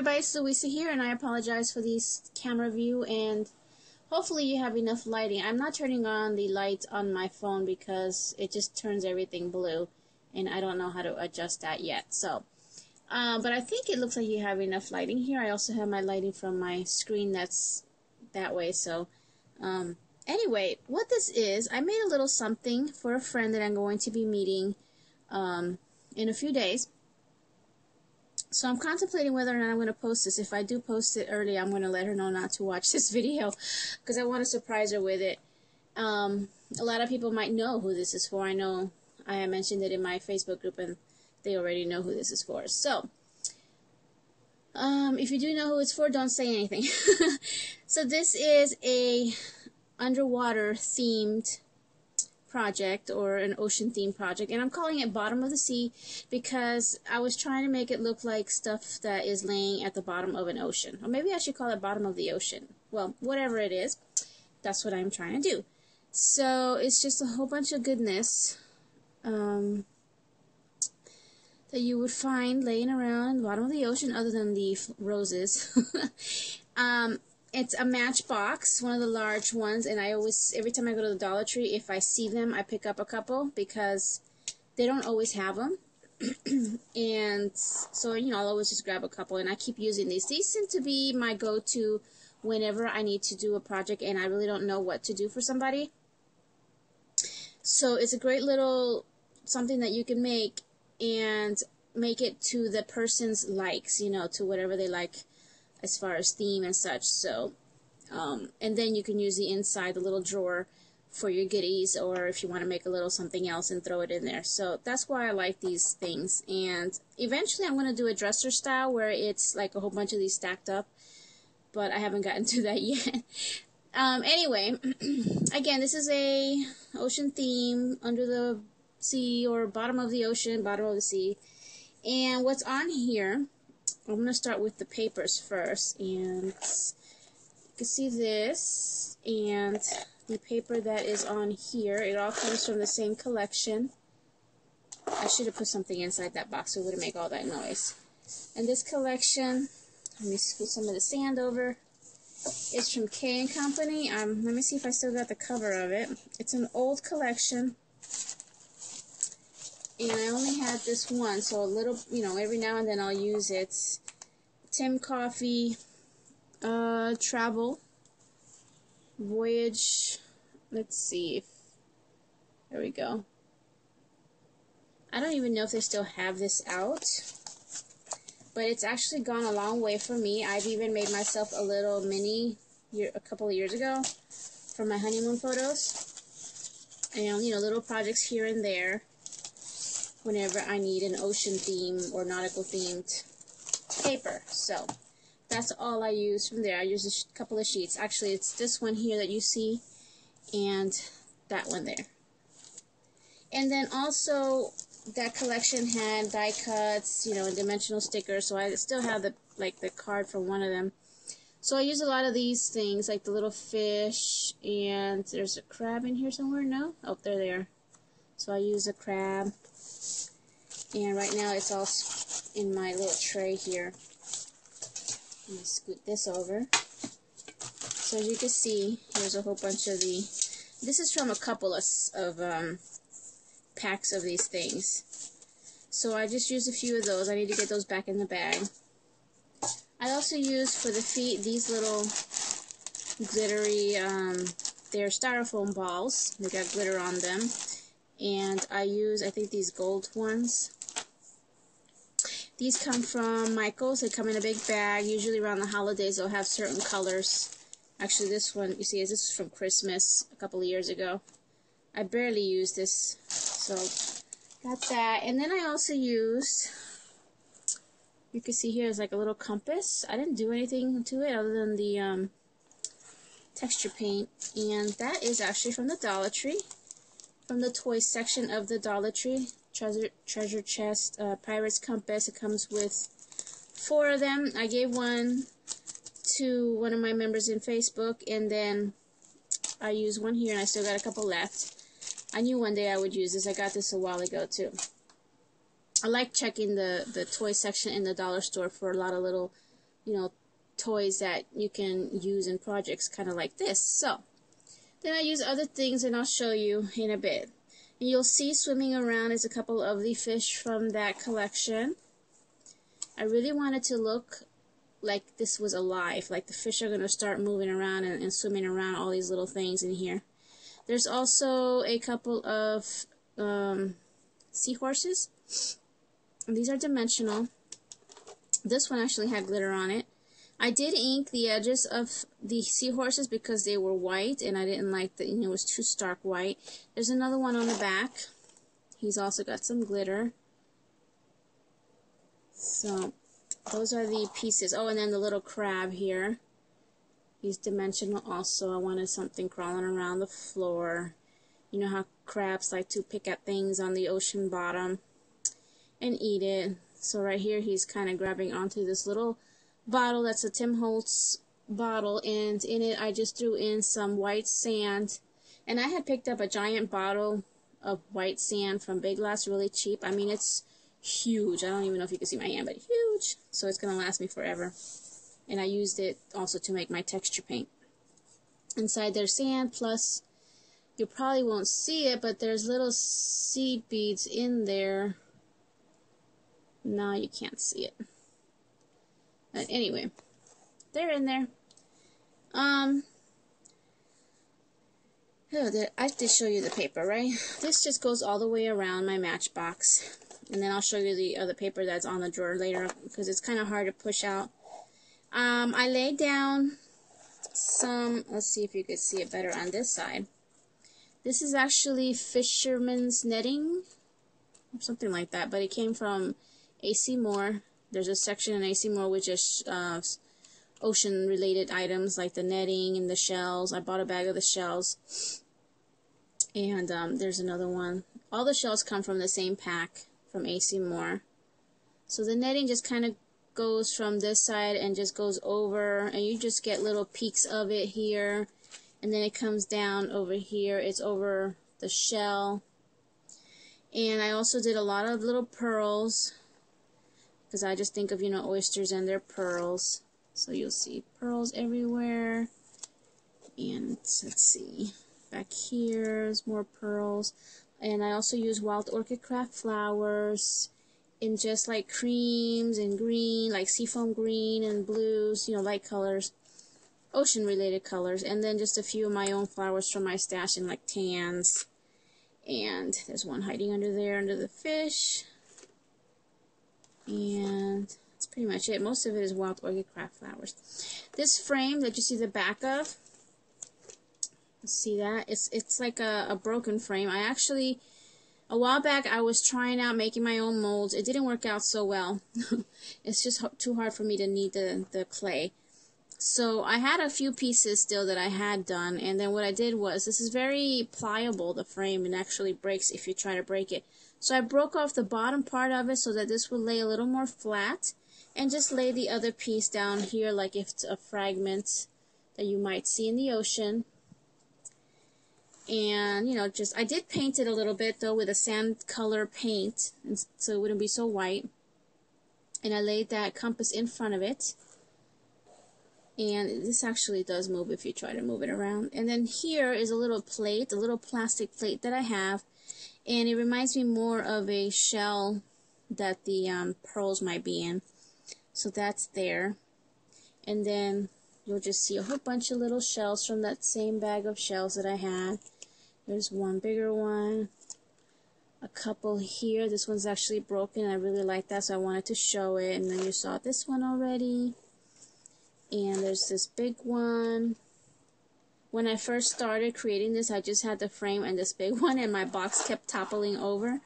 everybody, it's Louisa here, and I apologize for this camera view, and hopefully you have enough lighting. I'm not turning on the light on my phone because it just turns everything blue, and I don't know how to adjust that yet. So, but I think it looks like you have enough lighting here. I also have my lighting from my screen that's that way. So, anyway, what this is, I made a little something for a friend that I'm going to be meeting in a few days. So I'm contemplating whether or not I'm going to post this. If I do post it early, I'm going to let her know not to watch this video because I want to surprise her with it. A lot of people might know who this is for. I know I have mentioned it in my Facebook group and they already know who this is for. So, if you do know who it's for, don't say anything. So this is a underwater themed project, or an ocean themed project, and I'm calling it Bottom of the Sea because I was trying to make it look like stuff that is laying at the bottom of an ocean, or maybe I should call it Bottom of the Ocean. Well, whatever it is, that's what I'm trying to do. So it's just a whole bunch of goodness that you would find laying around the bottom of the ocean, other than the roses. It's a Matchbox, one of the large ones, and I always, every time I go to the Dollar Tree, if I see them, I pick up a couple because they don't always have them. And so, you know, I'll always just grab a couple, and I keep using these. These seem to be my go-to whenever I need to do a project and I really don't know what to do for somebody. So it's a great little something that you can make and make it to the person's likes, you know, to whatever they like as far as theme and such. So, and then you can use the inside, the little drawer, for your goodies, or if you want to make a little something else and throw it in there. So that's why I like these things. And eventually I'm going to do a dresser style where it's like a whole bunch of these stacked up, but I haven't gotten to that yet. Anyway, again, this is a ocean theme, under the sea, or bottom of the ocean, bottom of the sea. And what's on here, I'm going to start with the papers first, and you can see this, and the paper that is on here, it all comes from the same collection. I should have put something inside that box so it wouldn't make all that noise. And this collection, let me scoot some of the sand over, it's from K & Company. Let me see if I still got the cover of it. It's an old collection. And I only had this one, so a little, you know, every now and then I'll use it. Tim Coffee, Travel, Voyage, let's see if, there we go. I don't even know if they still have this out, but it's actually gone a long way for me. I've even made myself a little mini a couple of years ago for my honeymoon photos. And, you know, little projects here and there whenever I need an ocean theme or nautical themed paper. So that's all I use from there. I use a couple of sheets. Actually, it's this one here that you see and that one there. And then also that collection had die cuts, you know, and dimensional stickers. So I still have the card for one of them. So I use a lot of these things, like the little fish, and there's a crab in here somewhere. No? Oh, there they are. So I use a crab. And right now it's all in my little tray here. Let me scoot this over. So as you can see, there's a whole bunch of this is from a couple of packs of these things. So I just used a few of those. I need to get those back in the bag. I also used for the feet these little glittery, they're styrofoam balls. They got glitter on them. And I think these gold ones. These come from Michael's. They come in a big bag. Usually around the holidays they'll have certain colors. Actually, this one, you see, this is from Christmas a couple of years ago. I barely used this, so got that. And then I also used, you can see here, is like a little compass. I didn't do anything to it other than the texture paint. And that is actually from the Dollar Tree, from the toys section of the Dollar Tree. Treasure chest, Pirate's Compass. It comes with 4 of them. I gave one to one of my members in Facebook, and then I used one here, and I still got a couple left. I knew one day I would use this. I got this a while ago too. I like checking the toy section in the dollar store for a lot of little you know, toys that you can use in projects kind of like this. So then I use other things, and I'll show you in a bit. And you'll see swimming around is a couple of the fish from that collection. I really wanted to look like this was alive, like the fish are going to start moving around and swimming around all these little things in here. There's also a couple of seahorses. And these are dimensional. This one actually had glitter on it. I did ink the edges of the seahorses because they were white, and I didn't like that, it was too stark white. There's another one on the back. He's also got some glitter. So those are the pieces. Oh, and then the little crab here. He's dimensional also. I wanted something crawling around the floor. You know how crabs like to pick at things on the ocean bottom and eat it. So right here he's kind of grabbing onto this little bottle. That's a Tim Holtz bottle, and in it I just threw in some white sand. And I had picked up a giant bottle of white sand from Big Lots, really cheap. I mean, it's huge. I don't even know if you can see my hand, but huge. So it's going to last me forever. And I used it also to make my texture paint. Inside there's sand, plus you probably won't see it, but there's little seed beads in there. No, you can't see it. But anyway, they're in there. I did show you the paper, right? This just goes all the way around my Matchbox. And then I'll show you the other paper that's on the drawer later, because it's kind of hard to push out. I laid down some, let's see if you could see it better on this side. This is actually fisherman's netting, or something like that, but it came from AC Moore. There's a section in AC Moore which is ocean-related items like the netting and the shells. I bought a bag of the shells. And there's another one. All the shells come from the same pack from AC Moore. So the netting just kind of goes from this side and just goes over, and you just get little peaks of it here. And then it comes down over here. It's over the shell. And I also did a lot of little pearls, because I just think of, you know, oysters and their pearls. So you'll see pearls everywhere. And let's see, back here's more pearls. And I also use wild orchid craft flowers in just like creams and green, like seafoam green and blues, you know, light colors, ocean related colors. And then just a few of my own flowers from my stash in like tans. And there's one hiding under there, under the fish. And that's pretty much it. Most of it is wild orchid craft flowers. This frame that you see the back of, see that? It's like a broken frame. I actually, a while back, I was trying out making my own molds. It didn't work out so well. It's just too hard for me to knead the clay. So I had a few pieces still that I had done, and then what I did was, this is very pliable, the frame, and actually breaks if you try to break it. So I broke off the bottom part of it so that this would lay a little more flat, and just lay the other piece down here like if it's a fragment that you might see in the ocean. And, you know, just, I did paint it a little bit, though, with a sand color paint, and so it wouldn't be so white. And I laid that compass in front of it. And this actually does move if you try to move it around. And then here is a little plate, a little plastic plate that I have. And it reminds me more of a shell that the pearls might be in. So that's there. And then you'll just see a whole bunch of little shells from that same bag of shells that I had. There's one bigger one. A couple here. This one's actually broken. I really like that, so I wanted to show it. And then you saw this one already. And there's this big one. When I first started creating this, I just had the frame and this big one, and my box kept toppling over.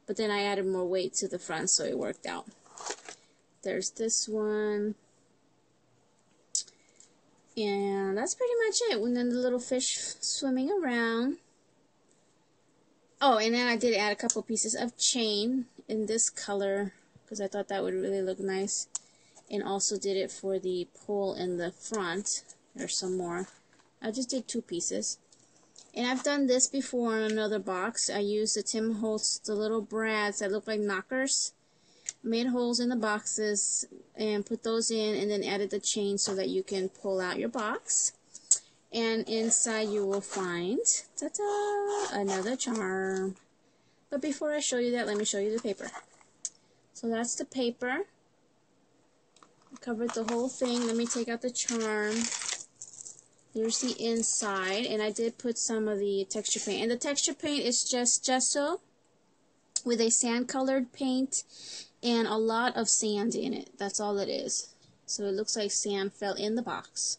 But then I added more weight to the front, so it worked out. There's this one. And that's pretty much it. And then the little fish swimming around. Oh, and then I did add a couple pieces of chain in this color, because I thought that would really look nice. And also did it for the pole in the front. There's some more. I just did 2 pieces. And I've done this before on another box. I used the Tim Holtz, the little brads that look like knockers. made holes in the boxes and put those in, and then added the chain so that you can pull out your box. And inside you will find, ta-da, another charm. But before I show you that, let me show you the paper. So that's the paper. I covered the whole thing. Let me take out the charm. Here's the inside, and I did put some of the texture paint. And the texture paint is just gesso with a sand-colored paint and a lot of sand in it. That's all it is. So it looks like sand fell in the box.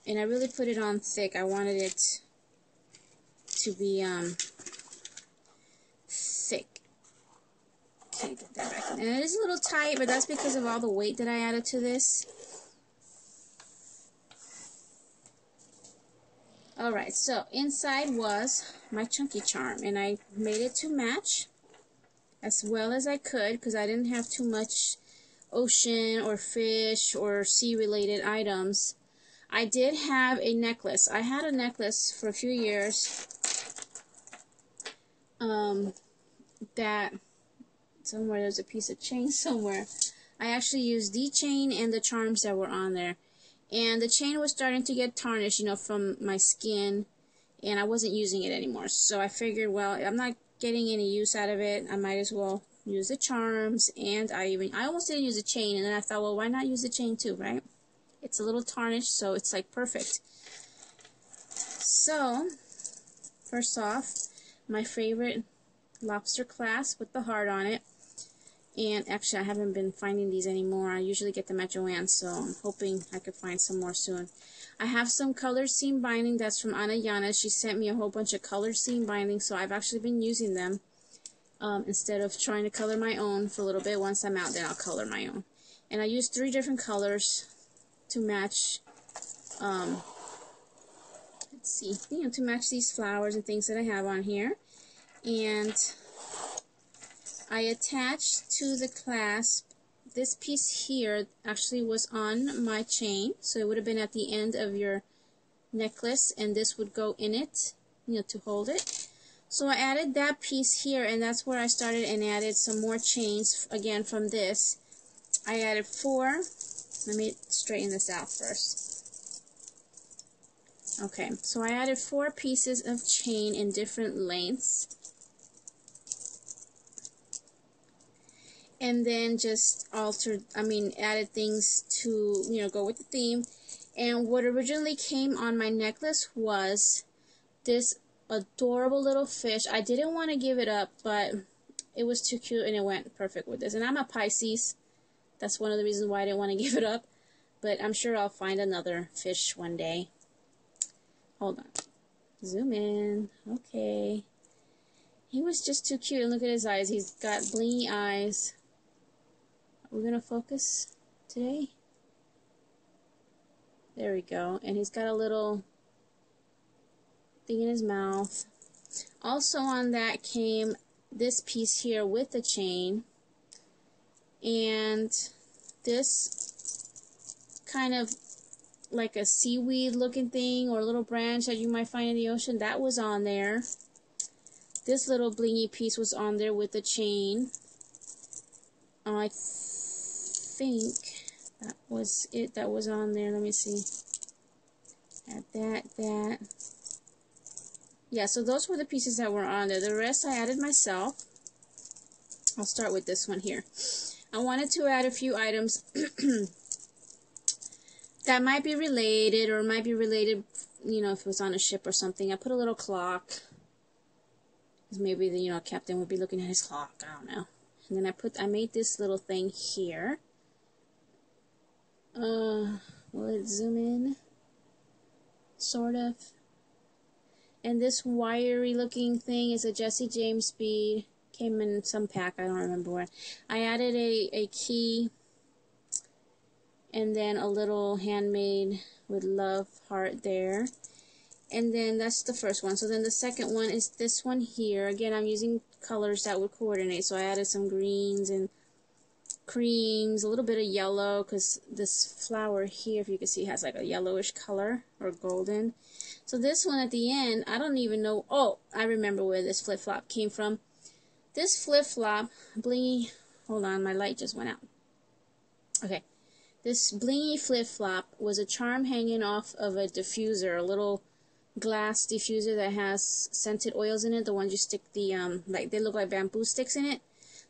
And I really put it on thick. I wanted it to be thick. Okay, get that back in. And it is a little tight, but that's because of all the weight that I added to this. Alright, so inside was my Chaunky charm, and I made it to match as well as I could because I didn't have too much ocean or fish or sea related items. I did have a necklace. I had a necklace for a few years that somewhere there's a piece of chain somewhere. I actually used the chain and the charms that were on there. And the chain was starting to get tarnished, you know, from my skin, and I wasn't using it anymore. So I figured, well, I'm not getting any use out of it. I might as well use the charms, and I almost didn't use the chain, and then I thought, well, why not use the chain too, right? It's a little tarnished, so it's like perfect. So, first off, my favorite lobster clasp with the heart on it. And actually, I haven't been finding these anymore. I usually get them at Joann's, so I'm hoping I could find some more soon. I have some colored seam binding that's from Ana Yana. She sent me a whole bunch of colored seam binding, so I've actually been using them instead of trying to color my own for a little bit. Once I'm out, then I'll color my own. And I used 3 different colors to match, let's see, you know, to match these flowers and things that I have on here. And I attached to the clasp, this piece here actually was on my chain, so it would have been at the end of your necklace, and this would go in it, you know, to hold it. So I added that piece here, and that's where I started and added some more chains, again, from this. I added 4, let me straighten this out first. Okay, so I added 4 pieces of chain in different lengths. And then just added things to, you know, go with the theme. And what originally came on my necklace was this adorable little fish. I didn't want to give it up, but it was too cute and it went perfect with this. And I'm a Pisces. That's one of the reasons why I didn't want to give it up. But I'm sure I'll find another fish one day. Hold on. Zoom in. Okay. He was just too cute. And look at his eyes. He's got blingy eyes. We're going to focus today. There we go. And he's got a little thing in his mouth. Also on that came this piece here with the chain. And this kind of like a seaweed looking thing or a little branch that you might find in the ocean, that was on there. This little blingy piece was on there with the chain. I think that was it that was on there. Let me see. Add that. Yeah, so those were the pieces that were on there. The rest I added myself. I'll start with this one here. I wanted to add a few items that might be related, or might be related, you know, if it was on a ship or something. I put a little clock, because maybe the, you know, captain would be looking at his clock. I don't know. And then I made this little thing here. Will it zoom in? Sort of. And this wiry looking thing is a Jesse James bead. Came in some pack, I don't remember where. I added a key, and then a little handmade with love heart there. And then that's the first one. So then the second one is this one here. Again, I'm using colors that would coordinate. So I added some greens and creams, a little bit of yellow, because this flower here, if you can see, has like a yellowish color, or golden. So this one at the end, I don't even know. Oh, I remember where this flip-flop came from. This flip-flop, blingy, hold on, my light just went out. Okay. This blingy flip-flop was a charm hanging off of a diffuser, a little glass diffuser that has scented oils in it, the ones you stick the, like, they look like bamboo sticks in it.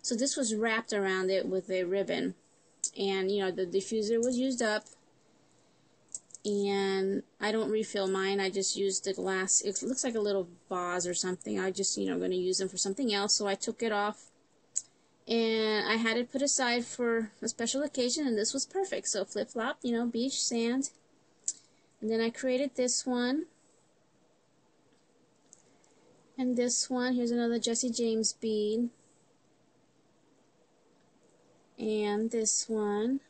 So this was wrapped around it with a ribbon. And, you know, the diffuser was used up. And I don't refill mine, I just use the glass. It looks like a little vase or something. I just, you know, going to use them for something else. So I took it off. And I had it put aside for a special occasion, and this was perfect. So flip-flop, you know, beach, sand. And then I created this one. And this one, here's another Jesse James bead. And this one.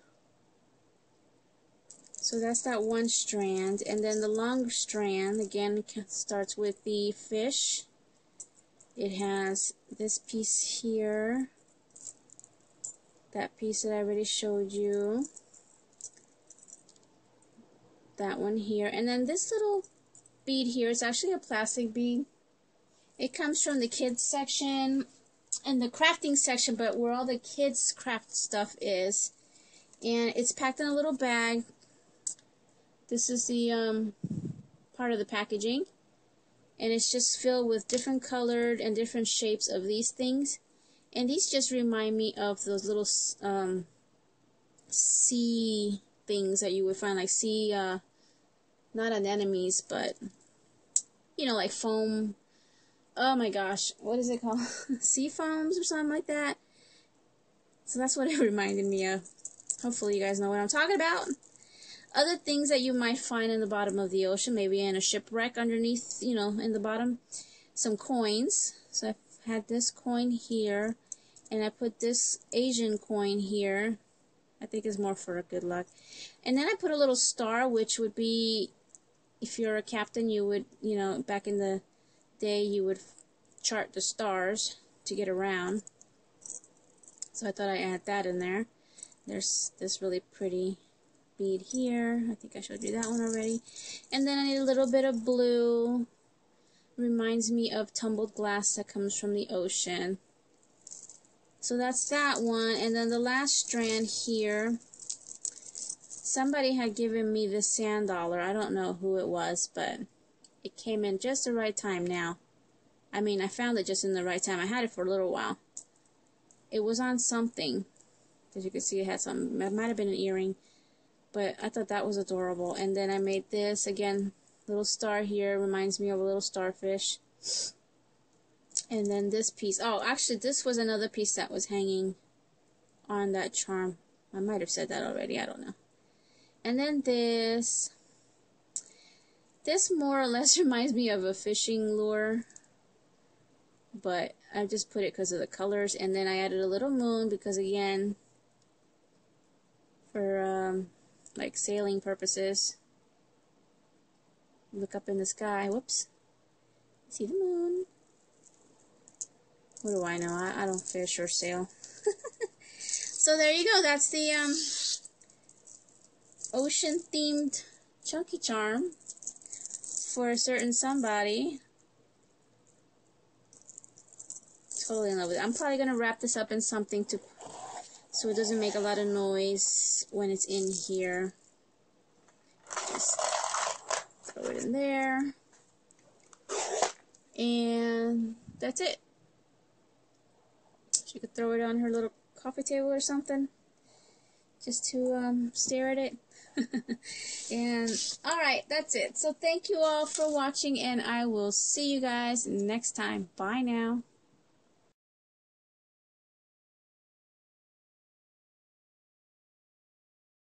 So that's that one strand. And then the long strand, again, starts with the fish. It has this piece here. That piece that I already showed you. That one here. And then this little bead here is actually a plastic bead. It comes from the kids section and the crafting section, but where all the kids craft stuff is. And it's packed in a little bag. This is the part of the packaging. And it's just filled with different colored and different shapes of these things. And these just remind me of those little sea things that you would find, like sea, not anemones, but, you know, like foam. Oh my gosh, what is it called? Sea foams or something like that. So that's what it reminded me of. Hopefully you guys know what I'm talking about. Other things that you might find in the bottom of the ocean, maybe in a shipwreck underneath, you know, in the bottom. Some coins. So I've had this coin here, and I put this Asian coin here. I think it's more for good luck. And then I put a little star, which would be, if you're a captain, you would, you know, back in the day, you would chart the stars to get around. So I thought I'd add that in there. There's this really pretty bead here. I think I showed you that one already. And then I need a little bit of blue. Reminds me of tumbled glass that comes from the ocean. So that's that one. And then the last strand here, somebody had given me this sand dollar. I don't know who it was, but it came in just the right time now. I mean, I found it just in the right time. I had it for a little while. It was on something. As you can see, it had some, it might have been an earring. But I thought that was adorable. And then I made this, again, little star here. Reminds me of a little starfish. And then this piece. Oh, actually, this was another piece that was hanging on that charm. I might have said that already. I don't know. And then this. This more or less reminds me of a fishing lure. But I just put it because of the colors. And then I added a little moon because, again, for like sailing purposes. Look up in the sky. Whoops. See the moon. What do I know? I don't fish or sail. So there you go. That's the ocean-themed chunky charm for a certain somebody. Totally in love with it. I'm probably going to wrap this up in something to so it doesn't make a lot of noise when it's in here. Just throw it in there. And that's it. She could throw it on her little coffee table or something. Just to stare at it. And alright, that's it. So thank you all for watching, and I will see you guys next time. Bye now.